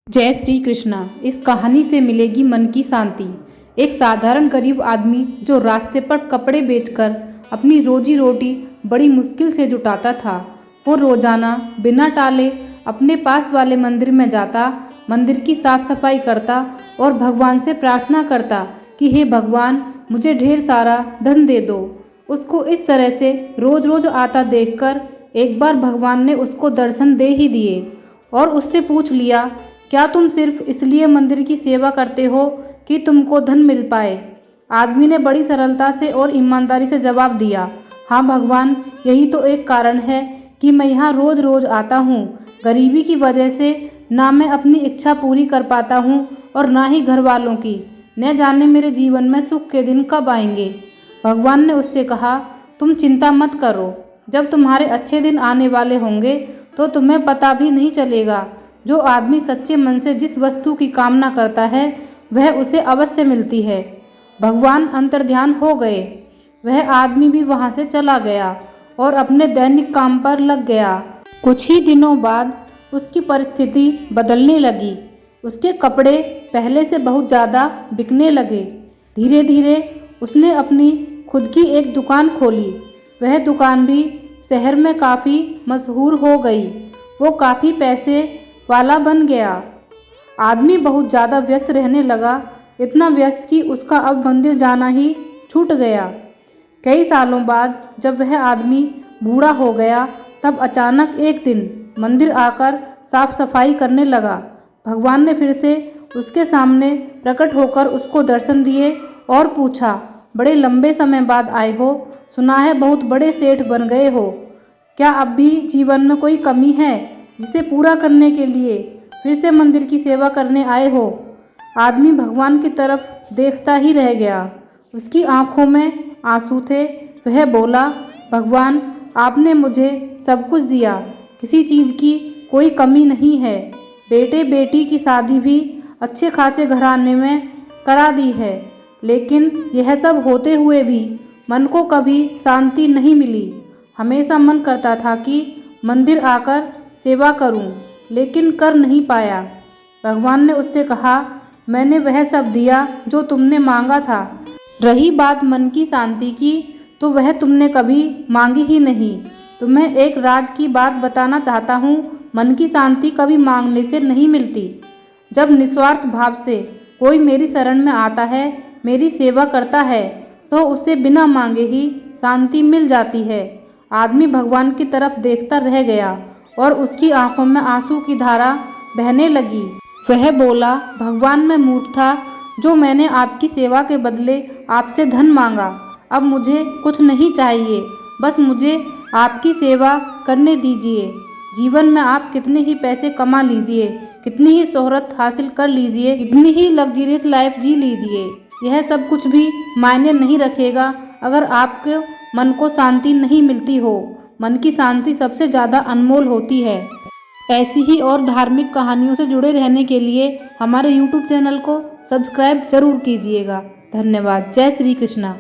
जय श्री कृष्णा। इस कहानी से मिलेगी मन की शांति। एक साधारण गरीब आदमी जो रास्ते पर कपड़े बेचकर अपनी रोजी रोटी बड़ी मुश्किल से जुटाता था, वो रोजाना बिना टाले अपने पास वाले मंदिर में जाता, मंदिर की साफ सफाई करता और भगवान से प्रार्थना करता कि हे भगवान, मुझे ढेर सारा धन दे दो। उसको इस तरह से रोज रोज आता देखकर एक बार भगवान ने उसको दर्शन दे ही दिए और उससे पूछ लिया, क्या तुम सिर्फ इसलिए मंदिर की सेवा करते हो कि तुमको धन मिल पाए? आदमी ने बड़ी सरलता से और ईमानदारी से जवाब दिया, हाँ भगवान, यही तो एक कारण है कि मैं यहाँ रोज रोज आता हूँ। गरीबी की वजह से ना मैं अपनी इच्छा पूरी कर पाता हूँ और ना ही घर वालों की। न जाने मेरे जीवन में सुख के दिन कब आएंगे। भगवान ने उससे कहा, तुम चिंता मत करो, जब तुम्हारे अच्छे दिन आने वाले होंगे तो तुम्हें पता भी नहीं चलेगा। जो आदमी सच्चे मन से जिस वस्तु की कामना करता है वह उसे अवश्य मिलती है। भगवान अंतर्ध्यान हो गए। वह आदमी भी वहां से चला गया और अपने दैनिक काम पर लग गया। कुछ ही दिनों बाद उसकी परिस्थिति बदलने लगी। उसके कपड़े पहले से बहुत ज़्यादा बिकने लगे। धीरे धीरे उसने अपनी खुद की एक दुकान खोली। वह दुकान भी शहर में काफ़ी मशहूर हो गई। वो काफ़ी पैसे वाला बन गया। आदमी बहुत ज़्यादा व्यस्त रहने लगा, इतना व्यस्त कि उसका अब मंदिर जाना ही छूट गया। कई सालों बाद जब वह आदमी बूढ़ा हो गया, तब अचानक एक दिन मंदिर आकर साफ सफाई करने लगा। भगवान ने फिर से उसके सामने प्रकट होकर उसको दर्शन दिए और पूछा, बड़े लंबे समय बाद आए हो, सुना है बहुत बड़े सेठ बन गए हो। क्या अब भी जीवन में कोई कमी है जिसे पूरा करने के लिए फिर से मंदिर की सेवा करने आए हो? आदमी भगवान की तरफ देखता ही रह गया। उसकी आंखों में आंसू थे। वह बोला, भगवान, आपने मुझे सब कुछ दिया, किसी चीज़ की कोई कमी नहीं है। बेटे बेटी की शादी भी अच्छे खासे घराने में करा दी है, लेकिन यह सब होते हुए भी मन को कभी शांति नहीं मिली। हमेशा मन करता था कि मंदिर आकर सेवा करूं, लेकिन कर नहीं पाया। भगवान ने उससे कहा, मैंने वह सब दिया जो तुमने मांगा था। रही बात मन की शांति की, तो वह तुमने कभी मांगी ही नहीं। तुम्हें एक राज की बात बताना चाहता हूँ, मन की शांति कभी मांगने से नहीं मिलती। जब निस्वार्थ भाव से कोई मेरी शरण में आता है, मेरी सेवा करता है, तो उसे बिना मांगे ही शांति मिल जाती है। आदमी भगवान की तरफ देखता रह गया और उसकी आंखों में आंसू की धारा बहने लगी। वह बोला, भगवान, मैं मूर्ख था जो मैंने आपकी सेवा के बदले आपसे धन मांगा। अब मुझे कुछ नहीं चाहिए, बस मुझे आपकी सेवा करने दीजिए। जीवन में आप कितने ही पैसे कमा लीजिए, कितनी ही शोहरत हासिल कर लीजिए, कितनी ही लग्जरियस लाइफ जी लीजिए, यह सब कुछ भी मायने नहीं रखेगा अगर आपके मन को शांति नहीं मिलती हो। मन की शांति सबसे ज़्यादा अनमोल होती है। ऐसी ही और धार्मिक कहानियों से जुड़े रहने के लिए हमारे YouTube चैनल को सब्सक्राइब जरूर कीजिएगा। धन्यवाद। जय श्री कृष्णा।